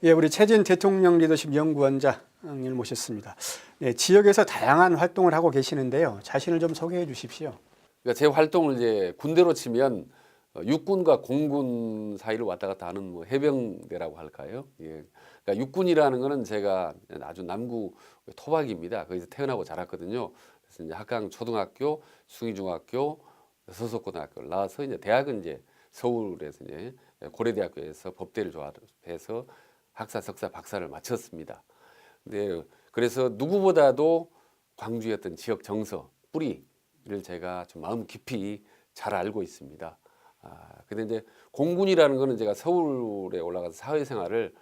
예, 우리 최진 대통령 리더십 연구원장을 모셨습니다. 네, 지역에서 다양한 활동을 하고 계시는데요. 자신을 좀 소개해 주십시오. 그러니까 제 활동을 이제 군대로 치면 육군과 공군 사이를 왔다 갔다 하는 뭐 해병대라고 할까요? 예. 그러니까 육군이라는 거는 제가 아주 남구 토박입니다. 거기서 태어나고 자랐거든요. 그래서 이제 학강 초등학교, 숭의중학교, 서석고등학교를 나와서 이제 대학은 이제 서울에서 이제 고려대학교에서 법대를 졸업해서 학사, 석사, 박사를 마쳤습니다. 근데 그래서 누구보다도 광주의 어떤 지역 정서, 뿌리를 제가 좀 마음 깊이 잘 알고 있습니다. 근데 이제 공군이라는 거는 제가 서울에 올라가서 사회생활을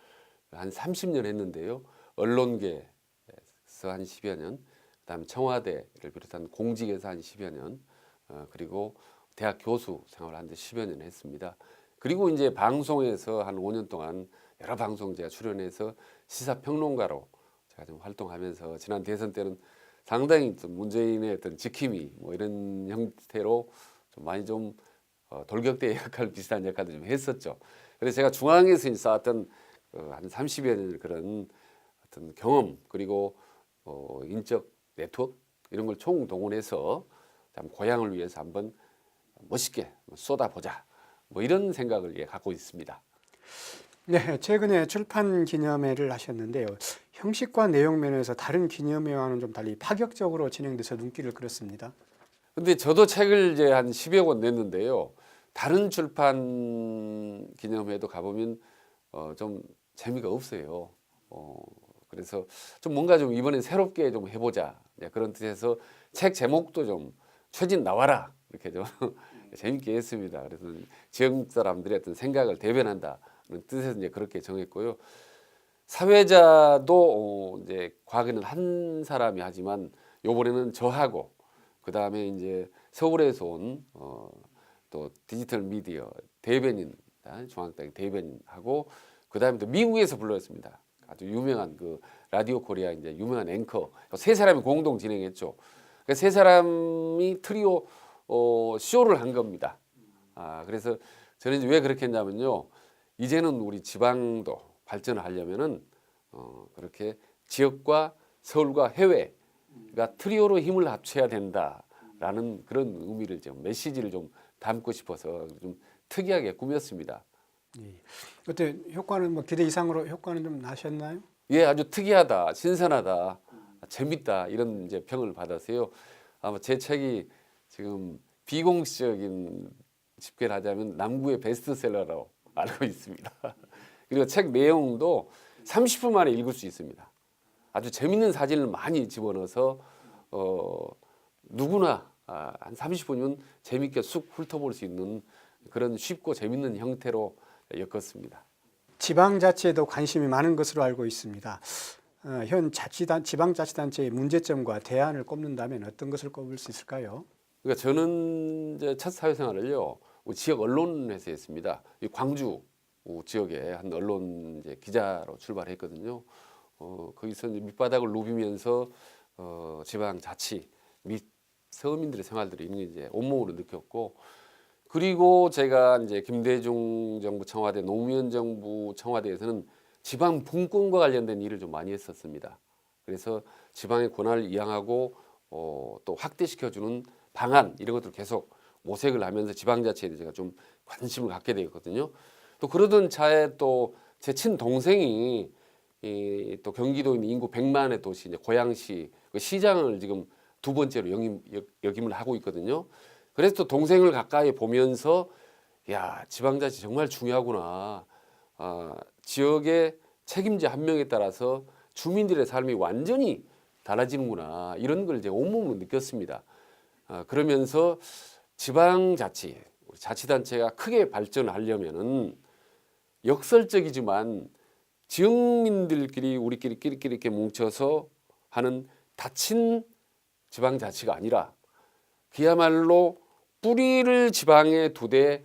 한 30년 했는데요. 언론계에서 한 10여 년, 그다음에 청와대를 비롯한 공직에서 한 10여 년, 그리고 대학 교수 생활을 한 10여 년 했습니다. 그리고 이제 방송에서 한 5년 동안 여러 방송 제가 출연해서 시사평론가로 제가 좀 활동하면서 지난 대선 때는 상당히 좀 문재인의 어떤 지킴이 뭐 이런 형태로 좀 많이 좀 돌격대 역할 비슷한 역할도 좀 했었죠. 그래서 제가 중앙에서 쌓았던 한 30여 년 그런 어떤 경험 그리고 인적 네트워크 이런 걸 총동원해서 참 고향을 위해서 한번 멋있게 쏟아보자 뭐 이런 생각을 갖고 있습니다. 네, 최근에 출판 기념회를 하셨는데요. 형식과 내용 면에서 다른 기념회와는 좀 달리 파격적으로 진행돼서 눈길을 끌었습니다. 근데 저도 책을 이제 한 10여 권 냈는데요. 다른 출판 기념회도 가보면 좀 재미가 없어요. 그래서 좀 뭔가 좀 이번엔 새롭게 좀 해보자. 그런 뜻에서 책 제목도 좀 최진 나와라 이렇게 좀 재밌게 했습니다. 그래서 지역 사람들의 어떤 생각을 대변한다는 뜻에서 이제 그렇게 정했고요. 사회자도 이제 과거에는 한 사람이 하지만 요번에는 저하고 그 다음에 이제 서울에서 온 또 디지털 미디어 대변인 중앙당 대변인하고 그 다음에 또 미국에서 불렀습니다. 아주 유명한 그 라디오 코리아 이제 유명한 앵커 세 사람이 공동 진행했죠. 그 세 사람이 트리오 쇼를 한 겁니다. 그래서 저는 이제 왜 그렇게 했냐면요. 이제는 우리 지방도 발전을 하려면은 그렇게 지역과 서울과 해외가 트리오로 힘을 합쳐야 된다라는 그런 의미를 좀 메시지를 좀 담고 싶어서 좀 특이하게 꾸몄습니다. 예. 어때 효과는 뭐 기대 이상으로 효과는 좀 나셨나요? 예, 아주 특이하다, 신선하다, 재밌다 이런 이제 평을 받았어요. 아마 제 책이 지금 비공식적인 집계를 하자면 남구의 베스트셀러로 알고 있습니다. 그리고 책 내용도 30분 만에 읽을 수 있습니다. 아주 재밌는 사진을 많이 집어넣어서 누구나 한 30분이면 재밌게 쑥 훑어볼 수 있는 그런 쉽고 재밌는 형태로 엮었습니다. 지방자치에도 관심이 많은 것으로 알고 있습니다. 현 지방자치단체의 문제점과 대안을 꼽는다면 어떤 것을 꼽을 수 있을까요? 그러니까 저는 이제 첫 사회생활을요 지역 언론에서 했습니다. 이 광주 지역의 한 언론 이제 기자로 출발했거든요. 거기서 이제 밑바닥을 누비면서 지방자치 및 서민들의 생활들이 있는 이제 온몸으로 느꼈고, 그리고 제가 이제 김대중 정부 청와대 노무현 정부 청와대에서는 지방 분권과 관련된 일을 좀 많이 했었습니다. 그래서 지방의 권한을 이양하고 또 확대시켜주는 방안 이런 것들 계속 모색을 하면서 지방자치에 제가 좀 관심을 갖게 되었거든요. 또 그러던 차에 또 제 친동생이 또 경기도 인구 100만의 도시 이제 고양시 그 시장을 지금 두 번째로 역임을 하고 있거든요. 그래서 또 동생을 가까이 보면서 야, 지방자치 정말 중요하구나. 지역의 책임자 한 명에 따라서 주민들의 삶이 완전히 달라지는구나. 이런 걸 이제 온몸으로 느꼈습니다. 그러면서 지방자치, 우리 자치단체가 크게 발전하려면은 역설적이지만 지역민들끼리 우리끼리 이렇게 뭉쳐서 하는 닫힌 지방자치가 아니라 그야말로 뿌리를 지방에 두되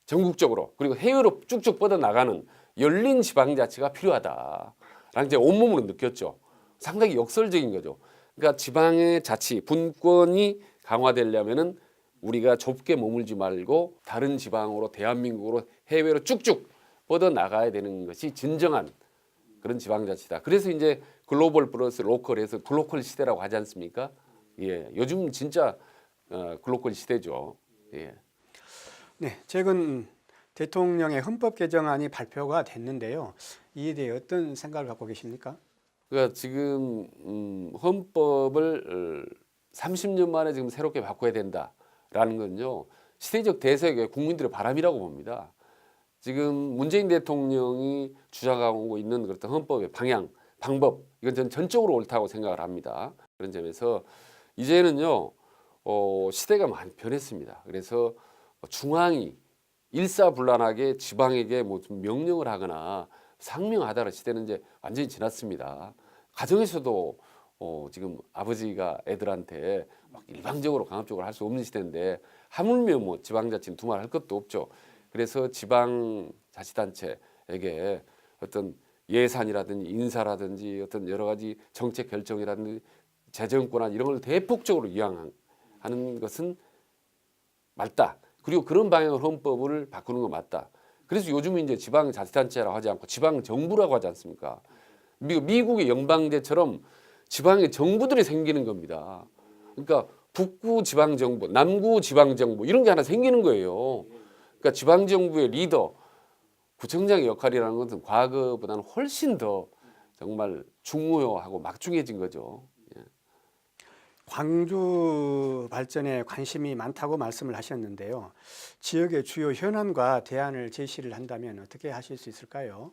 전국적으로 그리고 해외로 쭉쭉 뻗어나가는 열린 지방자치가 필요하다라는 이제 온몸으로 느꼈죠. 상당히 역설적인 거죠. 그러니까 지방의 자치, 분권이 강화되려면은 우리가 좁게 머물지 말고 다른 지방으로 대한민국으로 해외로 쭉쭉 뻗어 나가야 되는 것이 진정한 그런 지방자치다. 그래서 이제 글로벌 플러스 로컬에서 글로컬 시대라고 하지 않습니까? 예, 요즘 진짜 글로컬 시대죠. 예. 네, 최근 대통령의 헌법 개정안이 발표가 됐는데요. 이에 대해 어떤 생각을 갖고 계십니까? 그러니까 지금 헌법을 30년 만에 지금 새롭게 바꿔야 된다라는 건요. 시대적 대세의 국민들의 바람이라고 봅니다. 지금 문재인 대통령이 주장하고 있는 그런 헌법의 방향, 방법 이건 저는 전적으로 옳다고 생각을 합니다. 그런 점에서 이제는요 시대가 많이 변했습니다. 그래서 중앙이 일사불란하게 지방에게 뭐 좀 명령을 하거나 상명하다는 시대는 이제 완전히 지났습니다. 가정에서도 지금 아버지가 애들한테 막 일방적으로 강압적으로 할 수 없는 시대인데 하물며 뭐 지방자치는 두말할 것도 없죠. 그래서 지방자치단체에게 어떤 예산이라든지 인사라든지 어떤 여러 가지 정책 결정이라든지 재정권한 이런 걸 대폭적으로 이양하는 것은 맞다. 그리고 그런 방향으로 헌법을 바꾸는 건 맞다. 그래서 요즘은 이제 지방자치단체라고 하지 않고 지방정부라고 하지 않습니까? 미국의 연방제처럼 지방의 정부들이 생기는 겁니다. 그러니까 북구 지방정부, 남구 지방정부 이런 게 하나 생기는 거예요. 그러니까 지방정부의 리더, 구청장의 역할이라는 것은 과거보다는 훨씬 더 정말 중요하고 막중해진 거죠. 예. 광주 발전에 관심이 많다고 말씀을 하셨는데요. 지역의 주요 현안과 대안을 제시를 한다면 어떻게 하실 수 있을까요?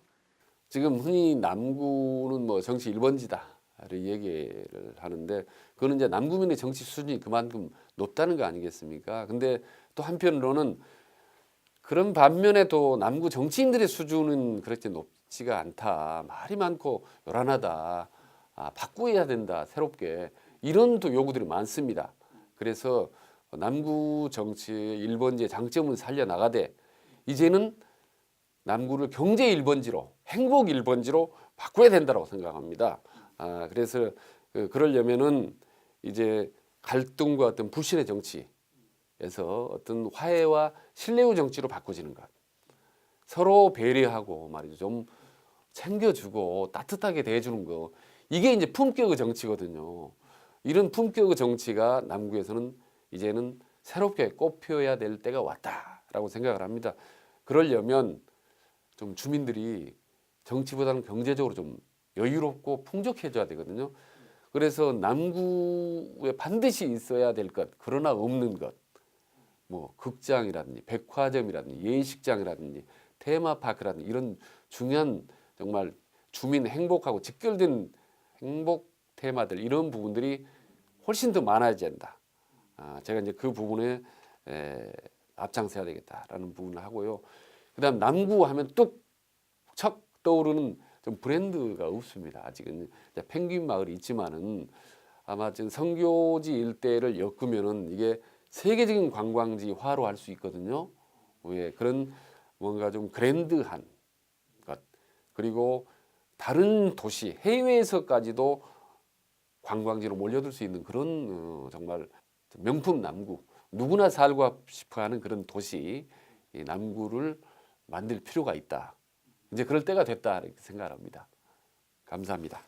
지금 흔히 남구는 뭐 정치 1번지다를 얘기를 하는데 그거는 이제 남구민의 정치 수준이 그만큼 높다는 거 아니겠습니까? 근데 또 한편으로는 그런 반면에 또 남구 정치인들의 수준은 그렇게 높지가 않다. 말이 많고 요란하다. 바꾸어야 된다. 새롭게. 이런 또 요구들이 많습니다. 그래서 남구 정치의 1번지의 장점은 살려나가되 이제는 남구를 경제 1번지로 행복 1번지로 바꿔야 된다고 생각합니다. 그래서 그러려면은 이제 갈등과 어떤 불신의 정치에서 어떤 화해와 신뢰의 정치로 바꿔지는 것. 서로 배려하고 말이죠. 좀 챙겨주고 따뜻하게 대해주는 거. 이게 이제 품격의 정치거든요. 이런 품격의 정치가 남구에서는 이제는 새롭게 꽃피워야 될 때가 왔다라고 생각을 합니다. 그러려면 좀 주민들이 정치보다는 경제적으로 좀 여유롭고 풍족해져야 되거든요. 그래서 남구에 반드시 있어야 될 것, 그러나 없는 것, 뭐 극장이라든지 백화점이라든지 예식장이라든지 테마파크라든지 이런 중요한 정말 주민 행복하고 직결된 행복 테마들 이런 부분들이 훨씬 더 많아져야 된다. 제가 이제 그 부분에 앞장서야 되겠다라는 부분을 하고요. 그다음 남구 하면 뚝척 떠오르는 좀 브랜드가 없습니다. 아직은 펭귄 마을이 있지만은 아마 지금 성교지 일대를 엮으면은 이게 세계적인 관광지화로 할 수 있거든요. 예, 그런 뭔가 좀 그랜드한 것 그리고 다른 도시 해외에서까지도 관광지로 몰려들 수 있는 그런 정말 명품 남구 누구나 살고 싶어하는 그런 도시 이 남구를 만들 필요가 있다. 이제 그럴 때가 됐다 이렇게 생각합니다. 감사합니다.